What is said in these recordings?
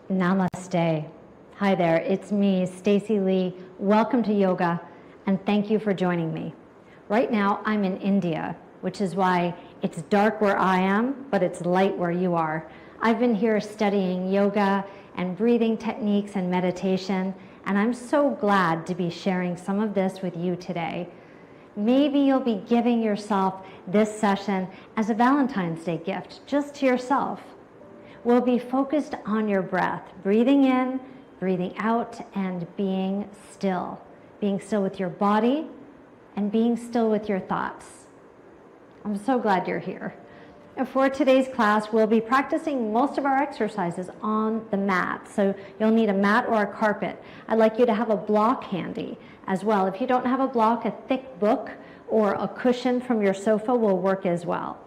Namaste. Hi there, it's me, Stacey Lee. Welcome to yoga, and thank you for joining me. Right now, I'm in India, which is why it's dark where I am, but it's light where you are. I've been here studying yoga and breathing techniques and meditation, and I'm so glad to be sharing some of this with you today. Maybe you'll be giving yourself this session as a Valentine's Day gift, just to yourself. We'll be focused on your breath, breathing in, breathing out, and being still. Being still with your body and being still with your thoughts. I'm so glad you're here. And for today's class, we'll be practicing most of our exercises on the mat. So you'll need a mat or a carpet. I'd like you to have a block handy as well. If you don't have a block, a thick book or a cushion from your sofa will work as well.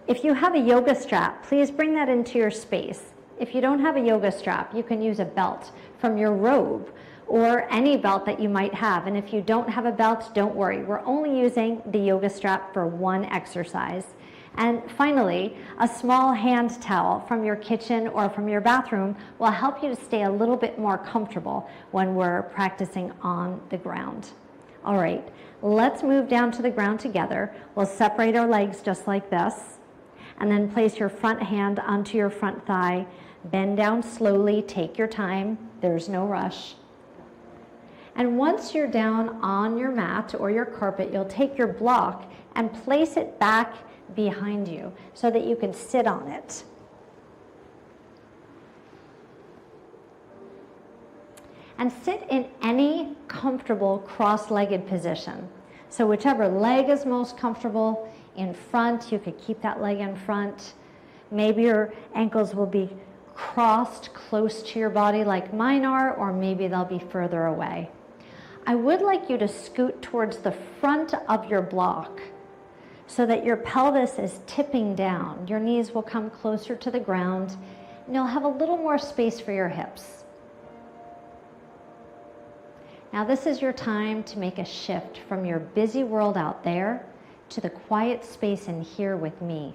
If you have a yoga strap, please bring that into your space. If you don't have a yoga strap, you can use a belt from your robe or any belt that you might have. And if you don't have a belt, don't worry. We're only using the yoga strap for one exercise. And finally, a small hand towel from your kitchen or from your bathroom will help you to stay a little bit more comfortable when we're practicing on the ground. All right, let's move down to the ground together. We'll separate our legs just like this. And then place your front hand onto your front thigh. Bend down slowly, take your time. There's no rush. And once you're down on your mat or your carpet, you'll take your block and place it back behind you so that you can sit on it. And sit in any comfortable cross-legged position. So whichever leg is most comfortable, in front, you could keep that leg in front. Maybe your ankles will be crossed close to your body like mine are, or maybe they'll be further away. I would like you to scoot towards the front of your block so that your pelvis is tipping down. Your knees will come closer to the ground, and you'll have a little more space for your hips. Now this is your time to make a shift from your busy world out there to the quiet space in here with me.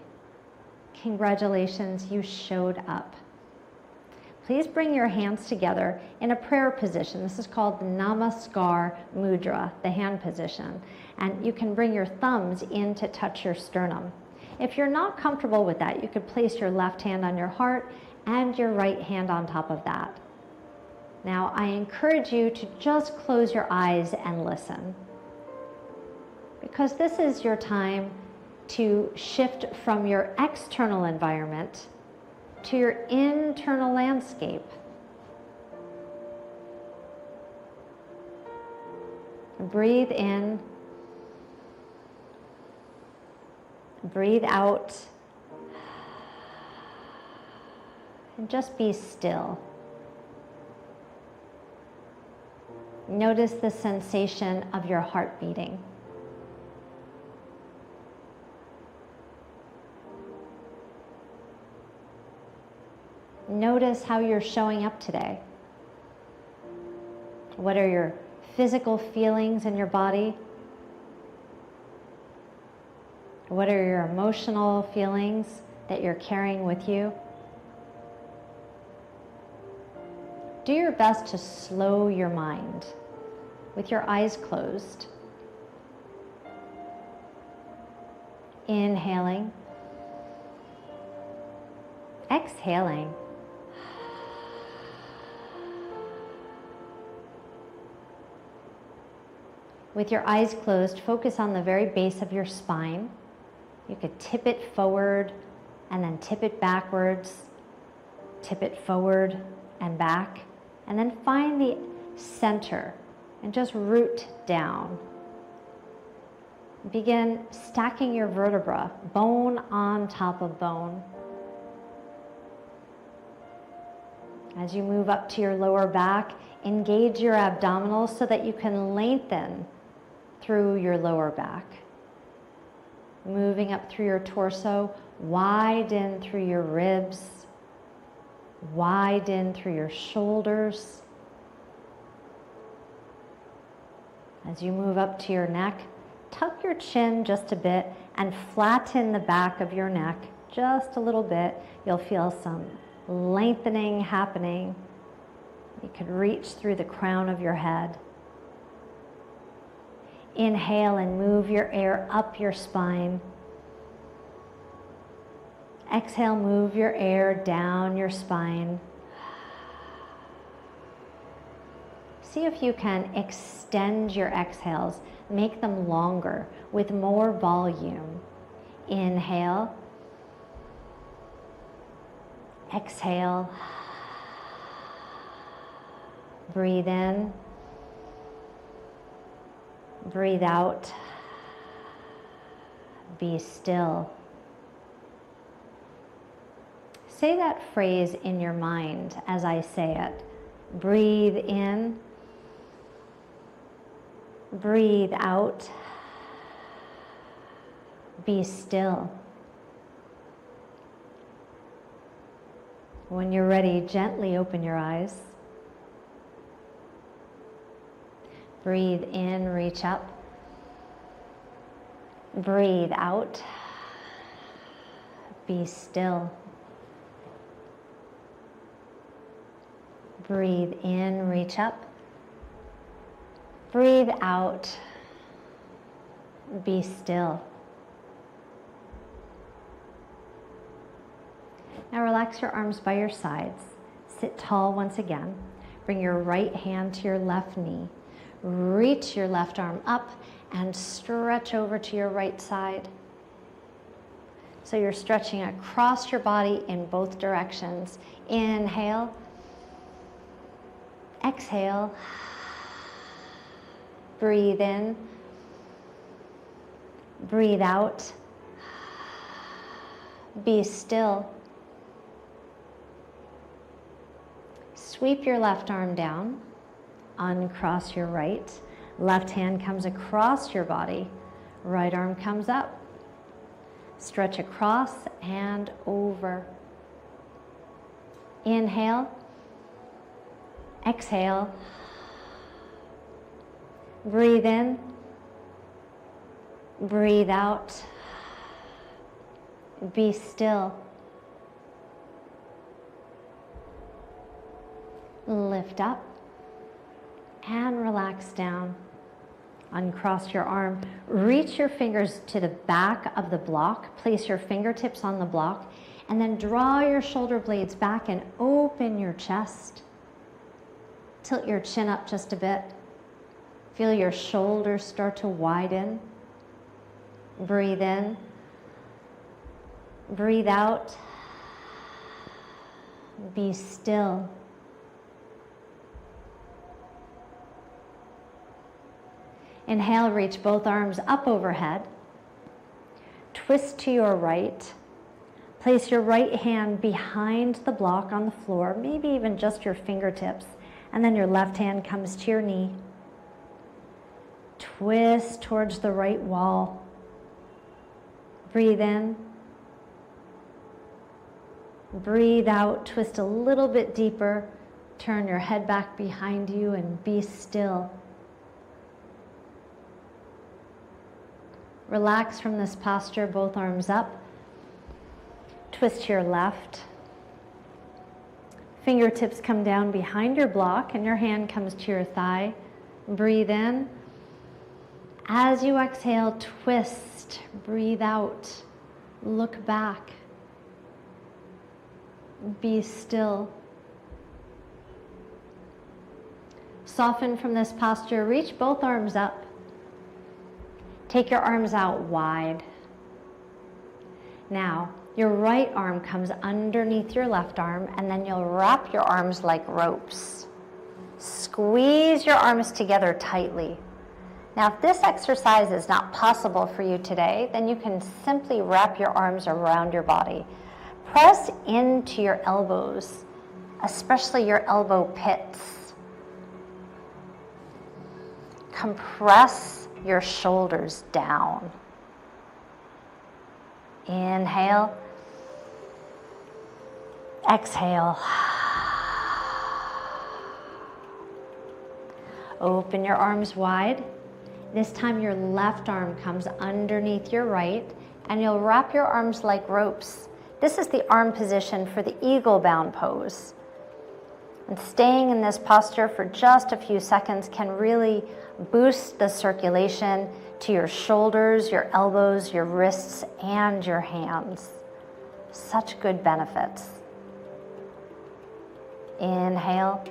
Congratulations, you showed up. Please bring your hands together in a prayer position. This is called the Namaskar Mudra, the hand position. And you can bring your thumbs in to touch your sternum. If you're not comfortable with that, you could place your left hand on your heart and your right hand on top of that. Now, I encourage you to just close your eyes and listen, because this is your time to shift from your external environment to your internal landscape. Breathe in, breathe out, and just be still. Notice the sensation of your heart beating. Notice how you're showing up today. What are your physical feelings in your body? What are your emotional feelings that you're carrying with you? Do your best to slow your mind with your eyes closed. Inhaling. Exhaling. With your eyes closed, focus on the very base of your spine. You could tip it forward and then tip it backwards, tip it forward and back, and then find the center and just root down. Begin stacking your vertebra, bone on top of bone. As you move up to your lower back, engage your abdominals so that you can lengthen through your lower back. Moving up through your torso, widen through your ribs, widen through your shoulders. As you move up to your neck, tuck your chin just a bit and flatten the back of your neck just a little bit. You'll feel some lengthening happening. You could reach through the crown of your head. Inhale and move your air up your spine. Exhale, move your air down your spine. See if you can extend your exhales, make them longer with more volume. Inhale. Exhale. Breathe in. Breathe out. Be still. Say that phrase in your mind as I say it. Breathe in. Breathe out. Be still. When you're ready, gently open your eyes. Breathe in, reach up. Breathe out. Be still. Breathe in, reach up. Breathe out. Be still. Now relax your arms by your sides. Sit tall once again. Bring your right hand to your left knee. Reach your left arm up and stretch over to your right side. So you're stretching across your body in both directions. Inhale. Exhale. Breathe in. Breathe out. Be still. Sweep your left arm down. Uncross your right. Left hand comes across your body. Right arm comes up. Stretch across and over. Inhale. Exhale. Breathe in. Breathe out. Be still. Lift up and relax down. Uncross your arm. Reach your fingers to the back of the block. Place your fingertips on the block and then draw your shoulder blades back and open your chest. Tilt your chin up just a bit. Feel your shoulders start to widen. Breathe in. Breathe out. Be still. Inhale, reach both arms up overhead. Twist to your right. Place your right hand behind the block on the floor, maybe even just your fingertips, and then your left hand comes to your knee. Twist towards the right wall. Breathe in. Breathe out, twist a little bit deeper. Turn your head back behind you and be still. Relax from this posture, both arms up. Twist to your left. Fingertips come down behind your block and your hand comes to your thigh. Breathe in. As you exhale, twist. Breathe out. Look back. Be still. Soften from this posture. Reach both arms up. Take your arms out wide. Now, your right arm comes underneath your left arm, and then you'll wrap your arms like ropes. Squeeze your arms together tightly. Now, if this exercise is not possible for you today, then you can simply wrap your arms around your body. Press into your elbows, especially your elbow pits. Compress your shoulders down. Inhale. Exhale. Open your arms wide. This time your left arm comes underneath your right and you'll wrap your arms like ropes. This is the arm position for the eagle bound pose. And staying in this posture for just a few seconds can really boost the circulation to your shoulders, your elbows, your wrists, and your hands. Such good benefits. Inhale.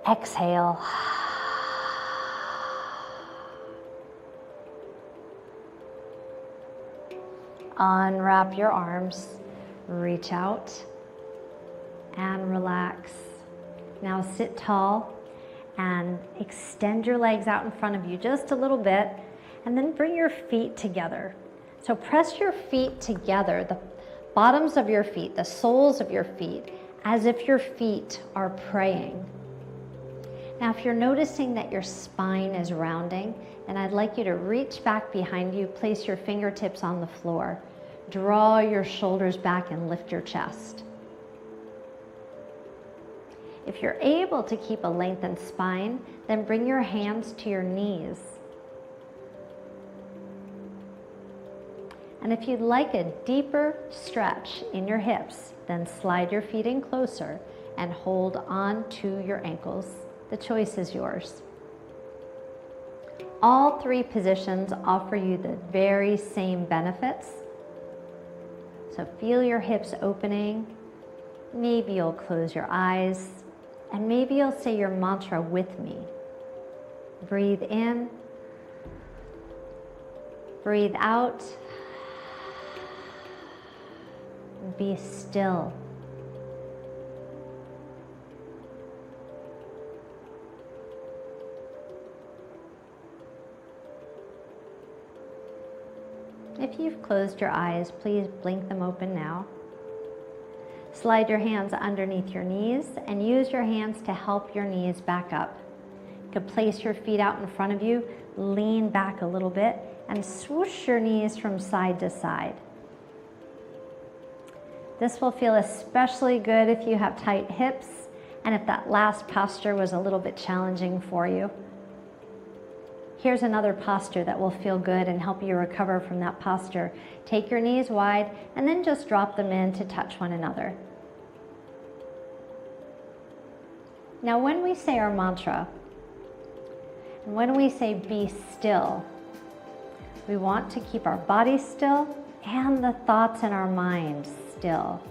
Exhale. Unwrap your arms, reach out, and relax. Now sit tall and extend your legs out in front of you just a little bit, and then bring your feet together. So press your feet together, the bottoms of your feet, the soles of your feet, as if your feet are praying. Now, if you're noticing that your spine is rounding, then I'd like you to reach back behind you, place your fingertips on the floor, draw your shoulders back and lift your chest. If you're able to keep a lengthened spine, then bring your hands to your knees. And if you'd like a deeper stretch in your hips, then slide your feet in closer and hold on to your ankles. The choice is yours. All three positions offer you the very same benefits. So feel your hips opening. Maybe you'll close your eyes, and maybe you'll say your mantra with me. Breathe in, breathe out, be still. If you've closed your eyes, please blink them open now. Slide your hands underneath your knees and use your hands to help your knees back up. You can place your feet out in front of you, lean back a little bit, and swoosh your knees from side to side. This will feel especially good if you have tight hips and if that last posture was a little bit challenging for you. Here's another posture that will feel good and help you recover from that posture. Take your knees wide and then just drop them in to touch one another. Now, when we say our mantra, and when we say be still, we want to keep our body still and the thoughts in our mind still.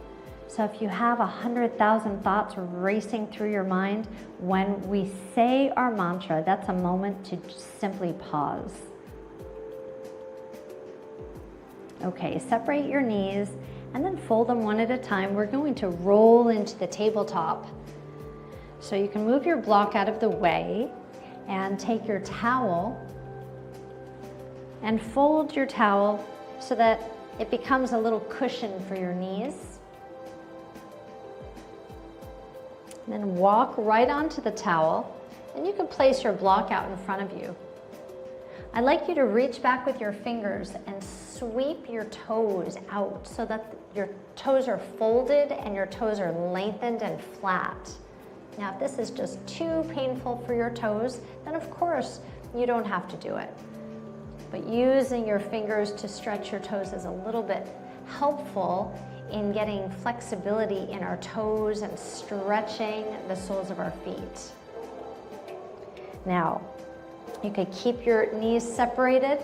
So if you have 100,000 thoughts racing through your mind, when we say our mantra, that's a moment to simply pause. Okay, separate your knees and then fold them one at a time. We're going to roll into the tabletop. So you can move your block out of the way and take your towel and fold your towel so that it becomes a little cushion for your knees. And then walk right onto the towel, and you can place your block out in front of you. I'd like you to reach back with your fingers and sweep your toes out so that your toes are folded and your toes are lengthened and flat. Now, if this is just too painful for your toes, then of course you don't have to do it. But using your fingers to stretch your toes is a little bit helpful in getting flexibility in our toes and stretching the soles of our feet. Now, you could keep your knees separated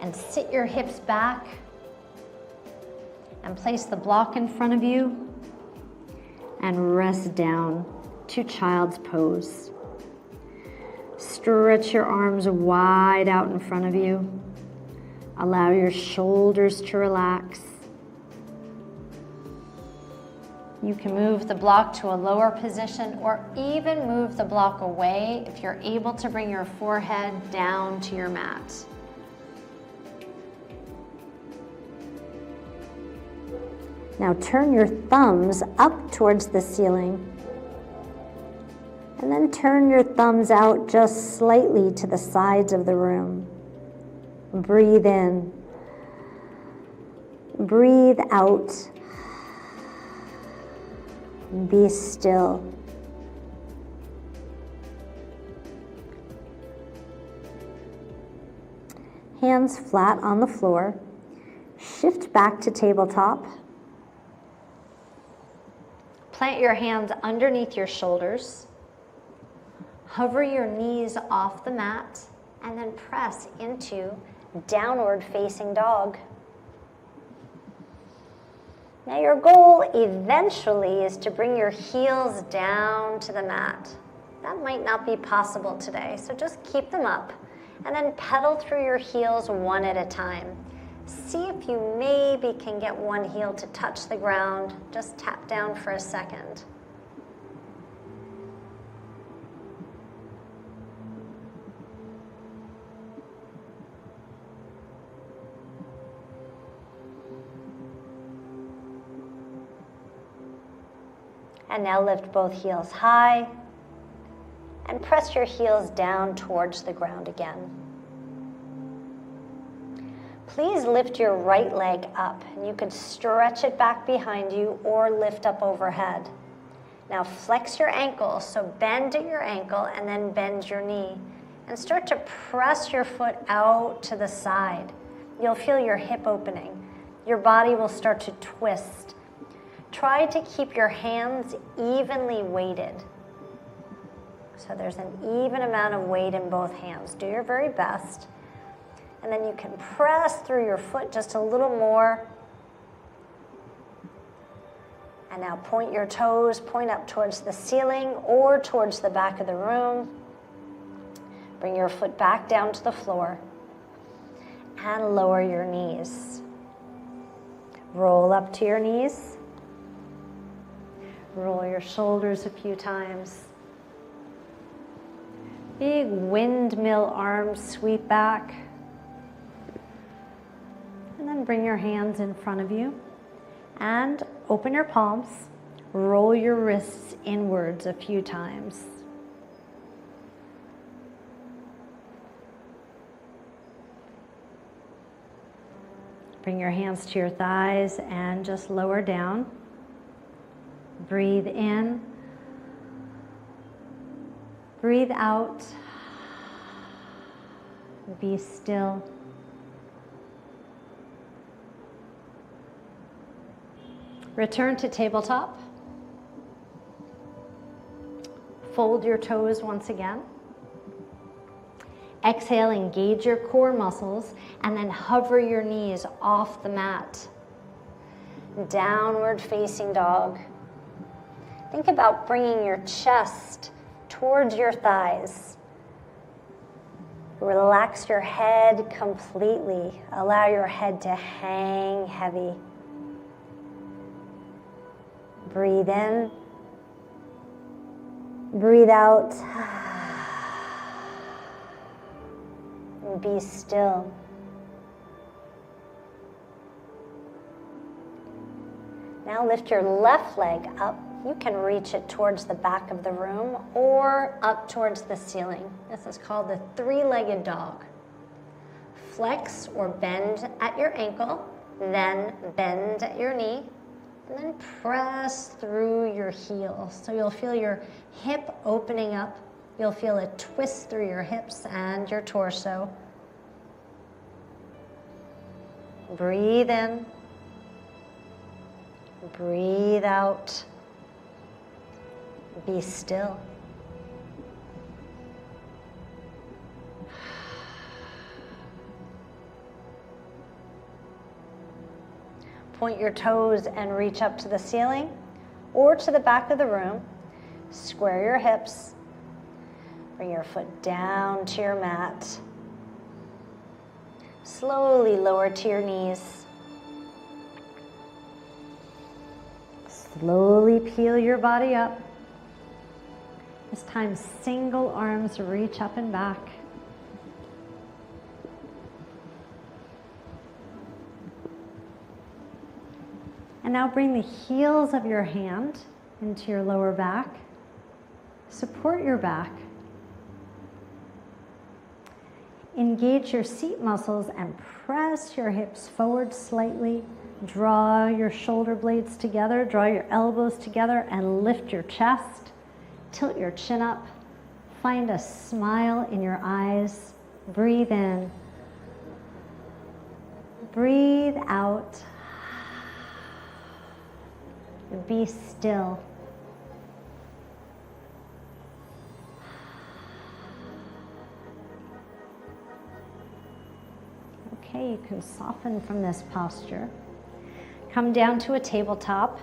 and sit your hips back and place the block in front of you and rest down to child's pose. Stretch your arms wide out in front of you. Allow your shoulders to relax. You can move the block to a lower position or even move the block away if you're able to bring your forehead down to your mat. Now turn your thumbs up towards the ceiling. And then turn your thumbs out just slightly to the sides of the room. Breathe in. Breathe out. Be still. Hands flat on the floor. shift back to tabletop. Plant your hands underneath your shoulders. Hover your knees off the mat and then press into downward facing dog. Now your goal eventually is to bring your heels down to the mat. That might not be possible today, so just keep them up and then pedal through your heels one at a time. See if you maybe can get one heel to touch the ground. Just tap down for a second. And now lift both heels high and press your heels down towards the ground again. Please lift your right leg up, and you could stretch it back behind you or lift up overhead. Now flex your ankle, so bend at your ankle and then bend your knee. And start to press your foot out to the side. You'll feel your hip opening. Your body will start to twist. Try to keep your hands evenly weighted. So there's an even amount of weight in both hands. Do your very best. And then you can press through your foot just a little more. And now point your toes, point up towards the ceiling or towards the back of the room. Bring your foot back down to the floor. And lower your knees. Roll up to your knees. Roll your shoulders a few times. Big windmill arms sweep back. And then bring your hands in front of you and open your palms. Roll your wrists inwards a few times. Bring your hands to your thighs and just lower down. Breathe in. Breathe out. Be still. Return to tabletop. Fold your toes once again. Exhale, engage your core muscles, and then hover your knees off the mat. Downward facing dog. Think about bringing your chest towards your thighs. Relax your head completely. Allow your head to hang heavy. Breathe in. Breathe out. And be still. Now lift your left leg up. You can reach it towards the back of the room or up towards the ceiling. This is called the three-legged dog. Flex or bend at your ankle, then bend at your knee, and then press through your heel. So you'll feel your hip opening up. You'll feel a twist through your hips and your torso. Breathe in. Breathe out. Be still. Point your toes and reach up to the ceiling or to the back of the room. Square your hips. Bring your foot down to your mat. Slowly lower to your knees. Slowly peel your body up. This time, single arms reach up and back. And now bring the heels of your hand into your lower back. Support your back. Engage your seat muscles and press your hips forward slightly. Draw your shoulder blades together, draw your elbows together, and lift your chest. Tilt your chin up. Find a smile in your eyes. Breathe in. Breathe out. Be still. Okay, you can soften from this posture. Come down to a tabletop.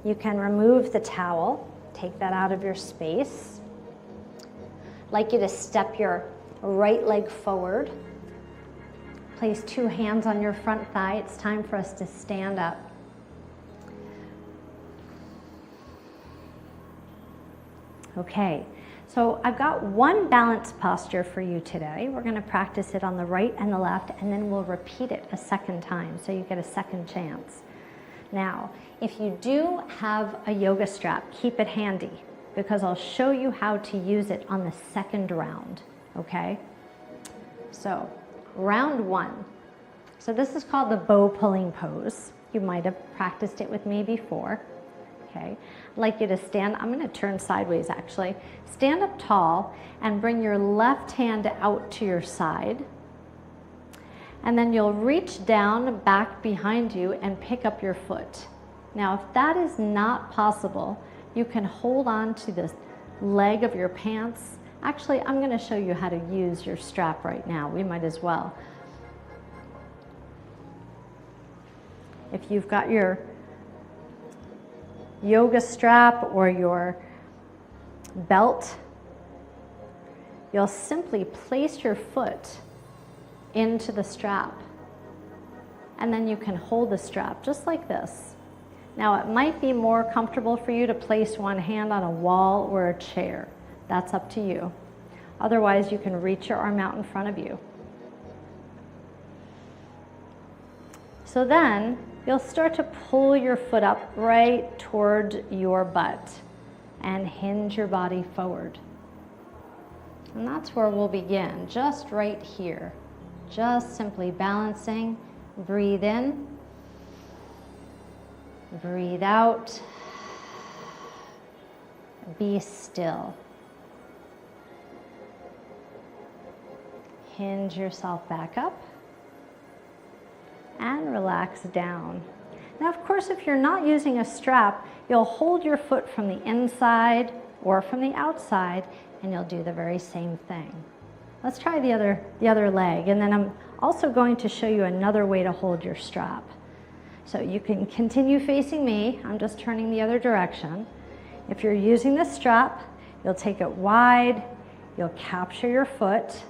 You can remove the towel. Take that out of your space. I'd like you to step your right leg forward. Place 2 hands on your front thigh. It's time for us to stand up. Okay, so I've got one balance posture for you today. We're going to practice it on the right and the left, and then we'll repeat it a second time so you get a second chance. Now, if you do have a yoga strap, keep it handy because I'll show you how to use it on the second round, okay? So, round 1. So this is called the bow pulling pose. You might have practiced it with me before. Okay, I'd like you to stand, I'm going to turn sideways actually. Stand up tall and bring your left hand out to your side. And then you'll reach down back behind you and pick up your foot. Now if that is not possible, you can hold on to the leg of your pants. Actually, I'm going to show you how to use your strap right now. We might as well. If you've got your yoga strap or your belt, you'll simply place your foot into the strap and then you can hold the strap just like this. Now it might be more comfortable for you to place one hand on a wall or a chair. That's up to you. Otherwise you can reach your arm out in front of you. So then you'll start to pull your foot up right toward your butt and hinge your body forward. And that's where we'll begin, just right here. Just simply balancing. Breathe in. Breathe out. Be still. Hinge yourself back up. And relax down. Now, of course, if you're not using a strap, you'll hold your foot from the inside or from the outside, and you'll do the very same thing. Let's try the other leg, and then I'm also going to show you another way to hold your strap. So you can continue facing me. I'm just turning the other direction. If you're using the strap, you'll take it wide, you'll capture your foot,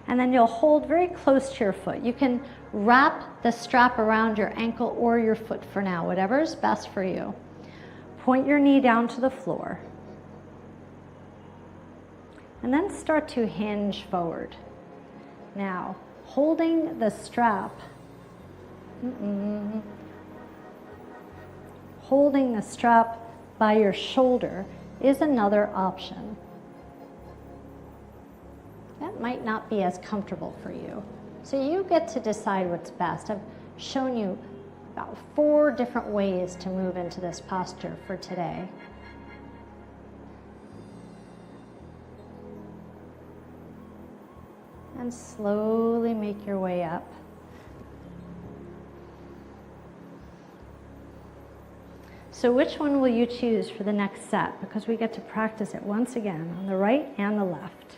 and then you'll hold very close to your foot. You can wrap the strap around your ankle or your foot for now, whatever is best for you. Point your knee down to the floor. And then start to hinge forward. Now, holding the strap, holding the strap by your shoulder is another option. That might not be as comfortable for you. So you get to decide what's best. I've shown you about 4 different ways to move into this posture for today. And slowly make your way up. So which one will you choose for the next set? Because we get to practice it once again on the right and the left.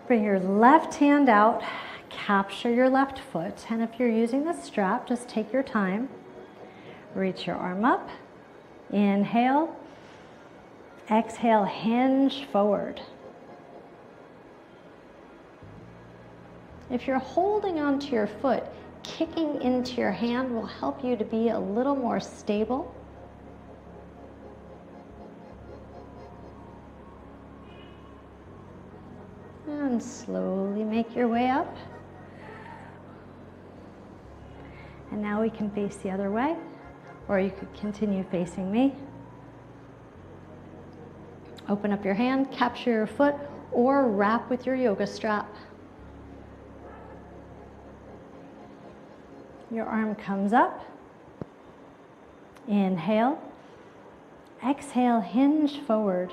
Bring your left hand out, capture your left foot, and if you're using the strap, just take your time. Reach your arm up, inhale, exhale, hinge forward. If you're holding onto your foot, kicking into your hand will help you to be a little more stable. And slowly make your way up. And now we can face the other way, or you could continue facing me. Open up your hand, capture your foot, or wrap with your yoga strap. Your arm comes up. Inhale. Exhale, hinge forward.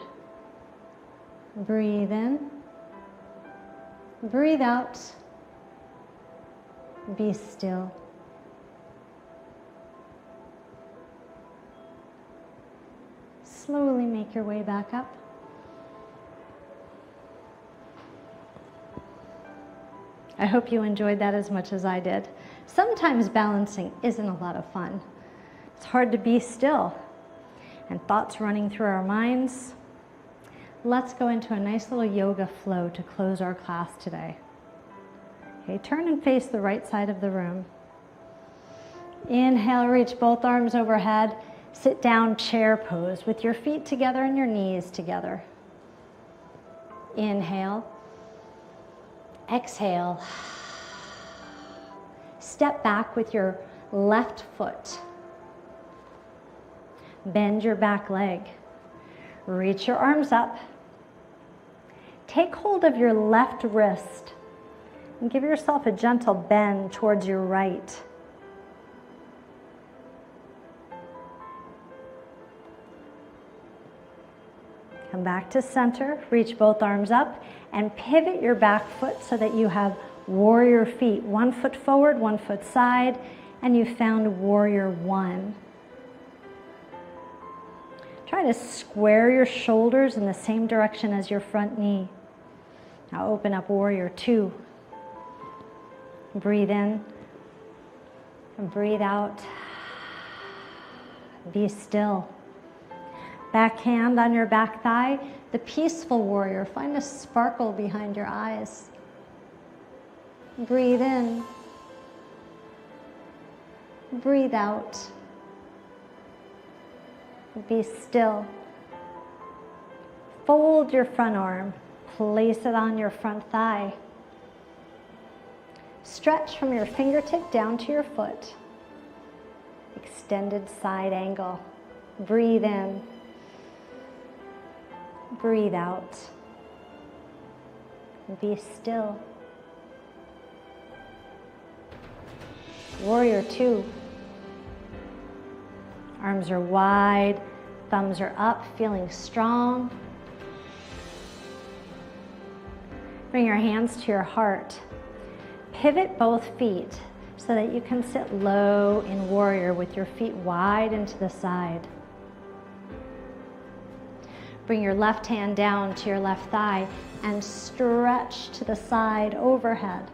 Breathe in. Breathe out. Be still. Slowly make your way back up. I hope you enjoyed that as much as I did. Sometimes balancing isn't a lot of fun. It's hard to be still and thoughts running through our minds. Let's go into a nice little yoga flow to close our class today. Okay, turn and face the right side of the room. Inhale, reach both arms overhead. Sit down, chair pose with your feet together and your knees together. Inhale. Exhale. Step back with your left foot. Bend your back leg. Reach your arms up. Take hold of your left wrist and give yourself a gentle bend towards your right. Come back to center, reach both arms up, and pivot your back foot so that you have warrior feet. 1 foot forward, 1 foot side, and you found warrior 1. Try to square your shoulders in the same direction as your front knee. Now open up warrior 2. Breathe in and breathe out. Be still. Back hand on your back thigh, the peaceful warrior. Find a sparkle behind your eyes. Breathe in. Breathe out. Be still. Fold your front arm. Place it on your front thigh. Stretch from your fingertip down to your foot. Extended side angle. Breathe in. Breathe out. Be still. Warrior 2. Arms are wide, thumbs are up, feeling strong. Bring your hands to your heart. Pivot both feet so that you can sit low in warrior with your feet wide into the side. Bring your left hand down to your left thigh and stretch to the side overhead.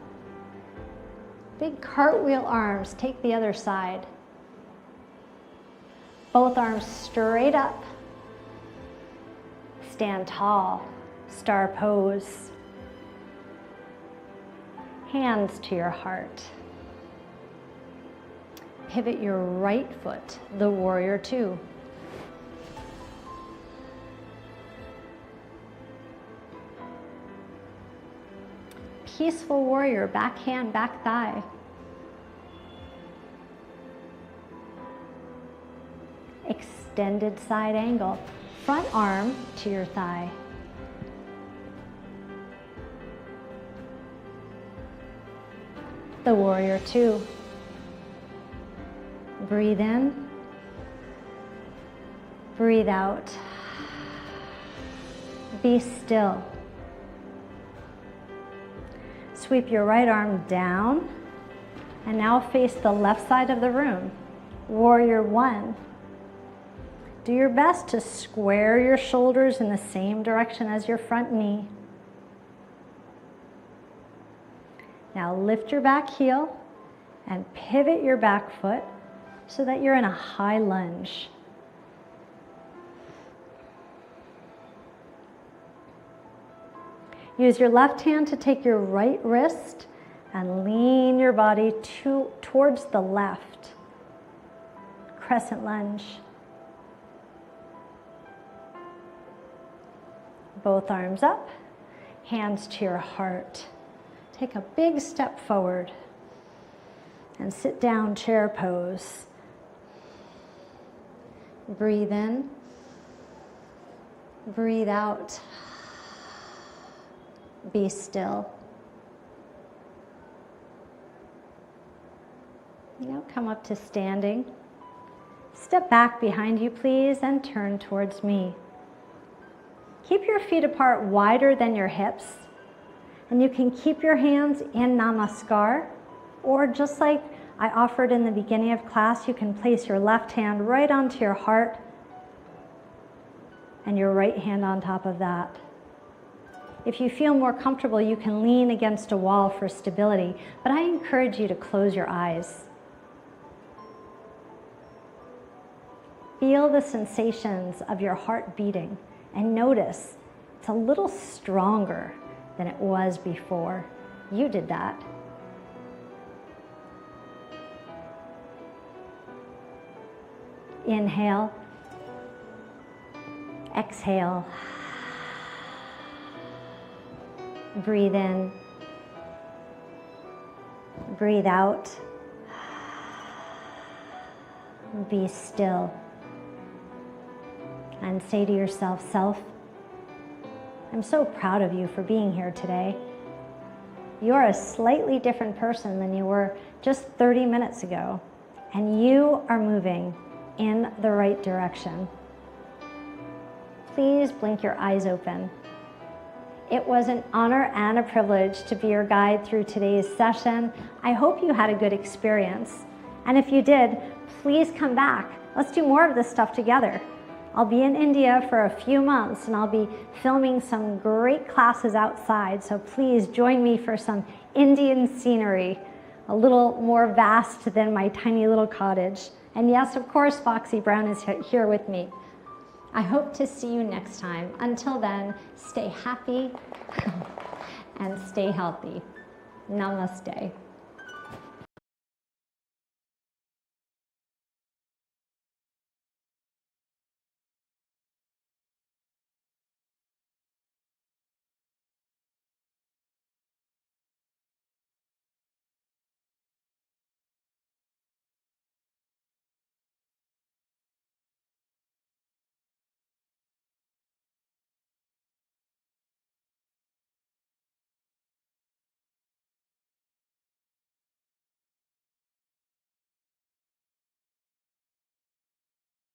Big cartwheel arms, take the other side. Both arms straight up. Stand tall, star pose. Hands to your heart. Pivot your right foot, the warrior 2. Peaceful warrior, back hand, back thigh. Extended side angle, front arm to your thigh. The warrior 2. Breathe in, breathe out. Be still. Sweep your right arm down and now face the left side of the room. Warrior 1. Do your best to square your shoulders in the same direction as your front knee. Now lift your back heel and pivot your back foot so that you're in a high lunge. Use your left hand to take your right wrist and lean your body towards the left. Crescent lunge. Both arms up, hands to your heart. Take a big step forward and sit down, chair pose. Breathe in, breathe out. Be still. Now come up to standing. Step back behind you, please, and turn towards me. Keep your feet apart wider than your hips, and you can keep your hands in Namaskar, Or just like I offered in the beginning of class, you can place your left hand right onto your heart and your right hand on top of that. If you feel more comfortable, you can lean against a wall for stability, but I encourage you to close your eyes. Feel the sensations of your heart beating and notice it's a little stronger than it was before. You did that. Inhale, exhale, breathe in, breathe out, be still, and say to yourself, self, I'm so proud of you for being here today. You're a slightly different person than you were just 30 minutes ago, and you are moving in the right direction. Please blink your eyes open. It was an honor and a privilege to be your guide through today's session. I hope you had a good experience. And if you did, please come back. Let's do more of this stuff together. I'll be in India for a few months and I'll be filming some great classes outside. So please join me for some Indian scenery, a little more vast than my tiny little cottage. And yes, of course, Foxy Brown is here with me. I hope to see you next time. Until then, stay happy and stay healthy. Namaste.